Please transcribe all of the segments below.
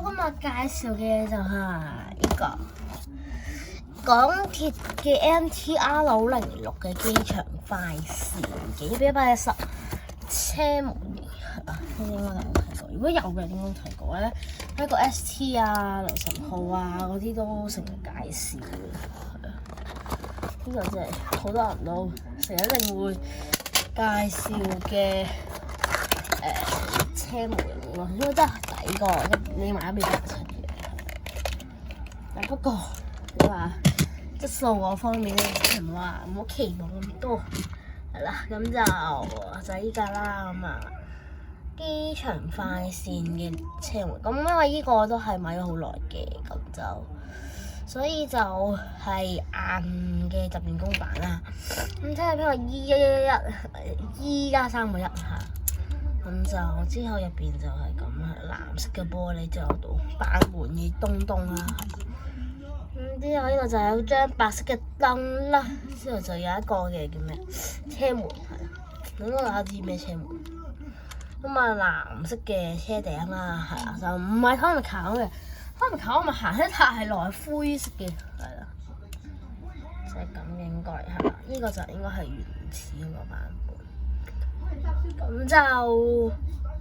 我今日介紹嘅就係呢個港鐵嘅 MTR 906嘅機場快線嘅110車模型係啦，應該有睇過。如果有嘅應該睇過咧，一個 ST 啊、梁晨號啊嗰啲都成日介紹嘅，係啊。呢個真係好多人都成日一定會介紹嘅車模型咯，因為真係抵過你買100七嘅。但不過你話質素嗰方面咧，唔好期望咁多，係啦，咁就係依家啦。咁啊，機場快線嘅車模，咁因為依個都係買咗好耐嘅，咁就所以就係硬嘅入面公版啦。咁睇下邊個 E111 E+3個1嚇。咁就之後入邊就係咁啦，藍色嘅玻璃之後到板門嘅東啦。咁之後呢個就有張白色嘅燈啦，之後就有一個嘅叫咩車門係啦，應該大家知咩車門。咁啊藍色嘅車頂啦，係啦，就唔係湯米考嘅，湯米考咪行得太耐，灰色嘅係啦，就係咁應該係啦，呢個就應該係原始嗰個版本。咁就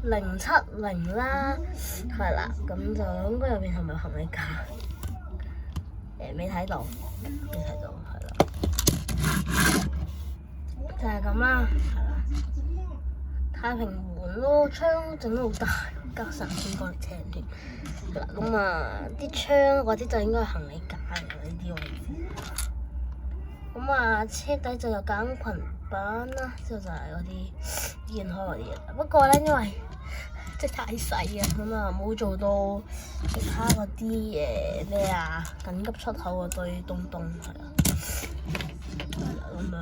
070啦，係啦，咁就應該入邊係咪有行李架？未睇到，係啦，就係咁啦，係啦。太平門咯，窗整得好大，加3000個尺添。嗱，咁啊，啲窗嗰啲就應該係行李架嚟嘅呢啲位置。咁啊，車底就有減裙板啦，之後就係嗰啲掀開嗰啲嘢。不過咧，因為即係太細啊，咁啊冇做到其他嗰啲咩啊緊急出口嗰堆東係啊，咁樣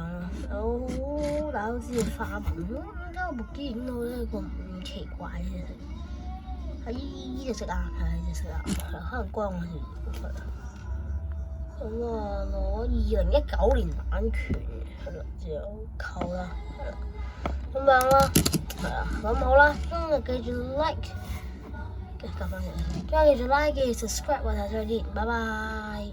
咯。大家都知道花紋咯，因為部機影到呢個唔奇怪嘅，係呢隻色啊，係呢隻色啊，可能光嗰條係啊。咁啊，攞2019年版權係啦，就有扣啦，係啦，咁樣啦，係啊，咁好啦，今日記住 like， 夾翻嚟，今日記住 like 嘅 subscribe，我哋再見，拜拜。